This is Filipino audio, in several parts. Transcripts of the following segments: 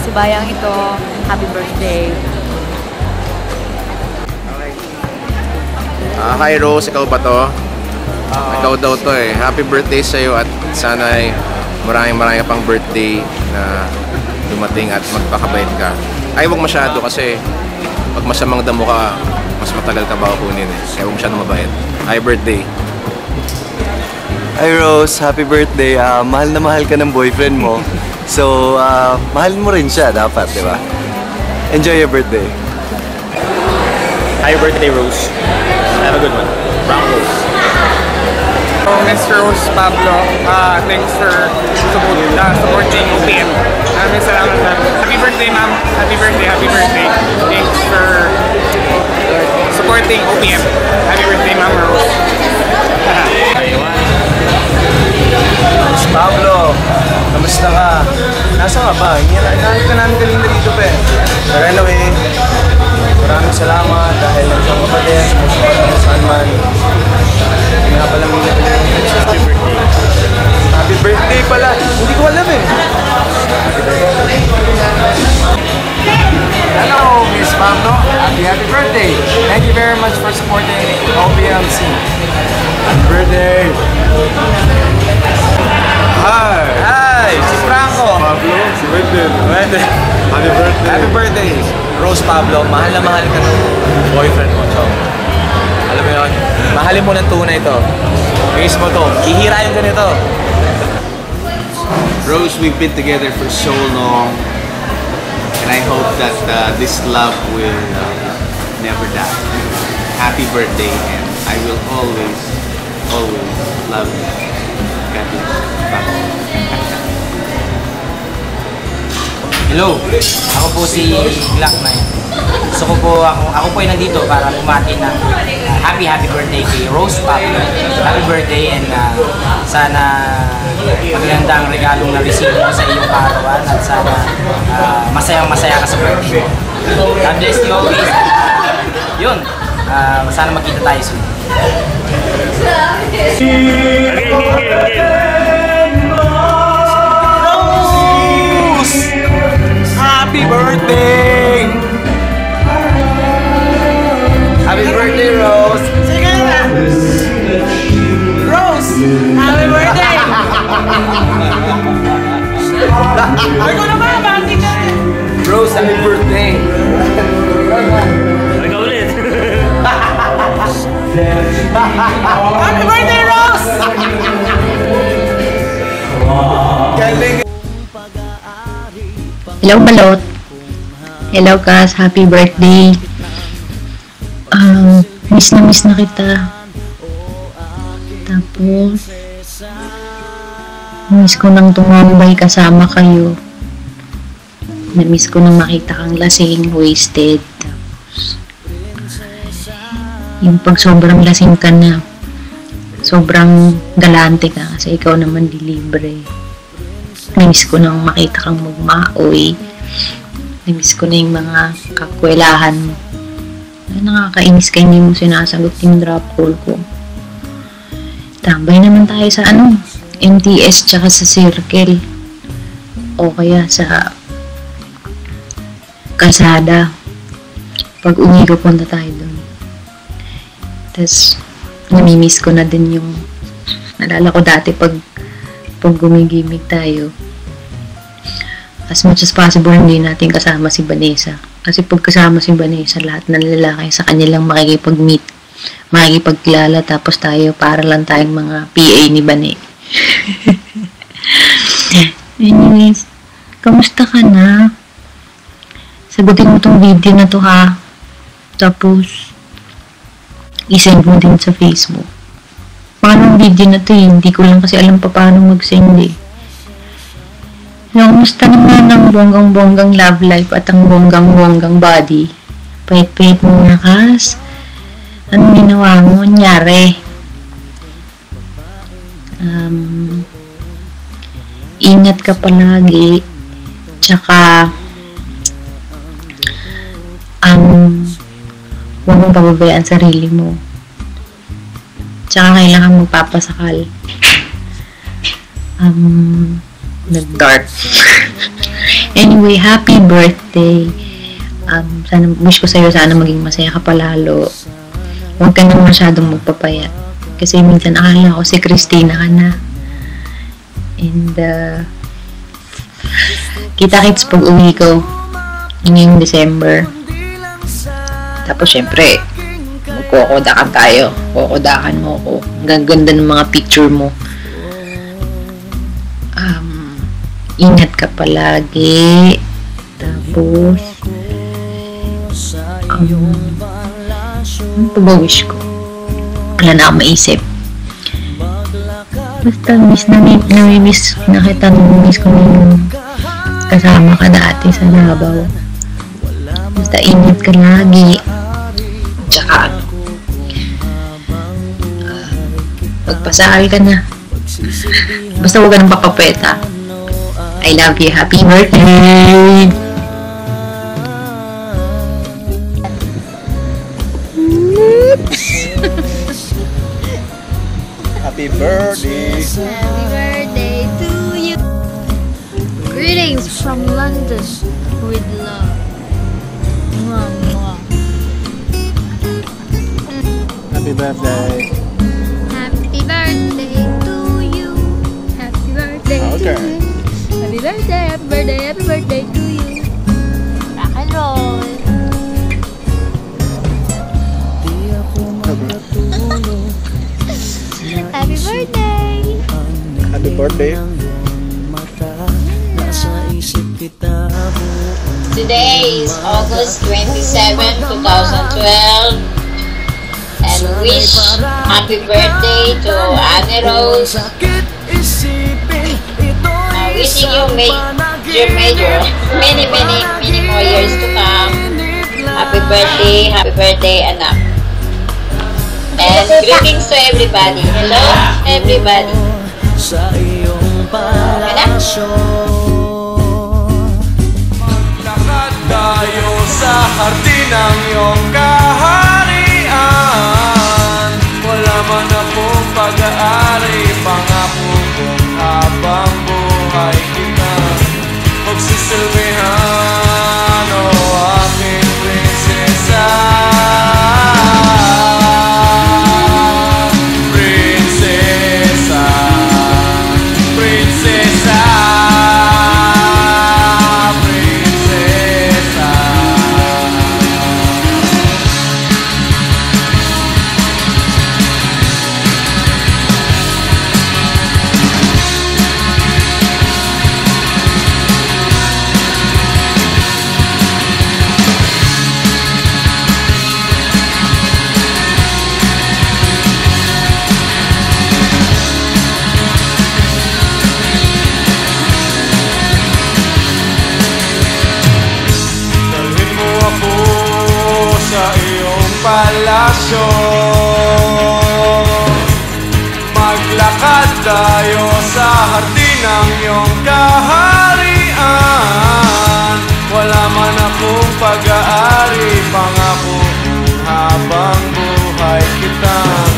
si Bayang ito. Happy birthday. Hi Rose, ikaw ba to? Ikaw daw to eh. Happy birthday sa'yo at sana ay maraming ka pang birthday na dumating at magpakabait ka. Ay, huwag masyado kasi pag masamang damo ka, mas matagal ka ba kunin eh. Kaya huwag masyado mabait. Happy birthday. Hi Rose, happy birthday. Mahal na mahal ka ng boyfriend mo. So, mahal mo rin siya dapat, di ba? Enjoy your birthday. Happy birthday, Rose. Have a good one. Brown Rose. Mr. Rose Pablo, thanks for supporting OPM. Maraming salamat, ma'am. Happy birthday, ma'am. Happy birthday, happy birthday. Thanks for supporting OPM. Happy birthday, ma'am Rose. Pablo, kamusta ka? Nasa ka ba? Hinahanap ka namin kanina dito, pe. Pero anyway, maraming salamat dahil nandiyan ka pa din. Kung saan man. Hindi nga pala muna pa yung happy birthday. Happy birthday pala. Hindi ko alam eh. Hello, Miss Pablo. Happy birthday. Thank you very much for supporting OPMC. Happy birthday! Hi! Hi! Si Franco! Pablo, si Wendell. Happy birthday. Happy birthday! Rose Pablo, mahal na mahal ka ng boyfriend mo, Chong. Alam mo yun? Mahalin mo ng tunay ito. Bigis mo to. Hihirayin ka nito. Rose, we've been together for so long, and I hope that this love will never die. Happy birthday, and I will always love you. God bless. Bye. Hello, ako po si Glock 9. Gusto ko po, ako po ay nandito para bumati ng happy birthday kay Rose Pablo. Happy birthday and sana maganda ang regalong na-receive mo sa iyong karawan at sana masayang-masaya ka sa birthday mo. God bless you always. Yun, sana magkita tayo soon. Happy birthday! Happy birthday, Rose! Sige na! Rose! Happy birthday! Ako naman, bati ka! Rose, happy birthday! Ikaw ulit. Happy birthday, Rose! Hello, Balot. Hello, Kas. Happy birthday. Miss na kita. Tapos, miss ko nang tumambay kasama kayo. Na-miss ko nang makita kang lasing, wasted. Tapos, yung pag sobrang lasing ka na, sobrang galante ka kasi ikaw naman di libre. Na-miss ko nang makita kang magmaoy. Na-miss ko na yung mga kakwelahan mo. Nakakainis ka, hindi mo sinasagot yung drop call ko. Tambay naman tayo sa MTS tsaka sa Circle. O kaya sa Kalsada. Pag uwi ko, punta tayo doon. Tapos, namimiss ko na din yung nalala ko dati pag gumigimik tayo. As much as possible, hindi natin kasama si Vanessa. Kasi pag kasama si Vanessa, lahat ng lalaki sa kanya lang makikipag-meet, makikipagkilala, tapos tayo, para lang tayong mga PA ni Bane. Anyways, kamusta ka na? Sagutin mo tong video na to, ha? Tapos, isend mo din sa Facebook. Paano video na to eh? Hindi ko lang kasi alam pa paano mag-send eh. Kamusta naman ang bonggang-bonggang love life at ang bonggang-bonggang body? Pait-pait mo na, Kas. Anong ginawa mo? Nangyari? Ingat ka palagi. Tsaka, huwag mong pababayaan sarili mo. Tsaka kailangan magpapasakal. Nag-dark. Anyway, happy birthday. Sana, wish ko sa'yo, sana maging masaya ka palalo. Huwag ka na masyadong magpapayat. Kasi minsan akala ko si Christina ka na. And, kita-kits pag uwi ko ngayong December. Tapos, syempre, magkukodakan tayo. Kukodakan mo ako. Ang ganda ng mga picture mo. Ingat ka palagi. Tapos, ano pa ba wish ko? Wala na akong maisip. Basta miss na kita. Miss ko na yung kasama ka dati sa Davao. Basta ingat ka lagi. Tsaka, magpasahal ka na. Basta huwag ka nang papapeta. I love you. Happy birthday! Happy birthday! Happy birthday to you. Greetings from London with love. Mwah, mwah. Happy birthday! Happy birthday to you. Happy birthday Okay. to you. Happy birthday, happy birthday, happy birthday to you. Rock and roll. Happy birthday. Happy birthday! Today is August 27, 2012, and wish happy birthday to Annie Rose. Wishing you many more years to come. Happy birthday, anak. And greetings to everybody. Hello, everybody. Maglakad tayo sa hardin ng iyong kaharian. Wala man akong pag-aari, pangako kong habang buhay kita magsisilbihan, o aking prinsesa. Prinsesa, prinsesa, prinsesa. Dalhin mo ako sa iyong palasyo. Maglakad tayo sa hardin ng iyong kaharian. Wala man akong pag-aari, pangako kong habang buhay kitang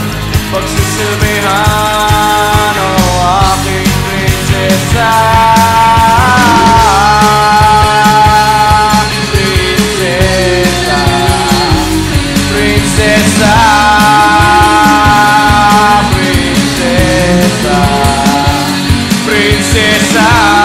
pagsisilbihan, o aking prinsesa. Prinsesa, prinsesa, prinsesa, prinsesa.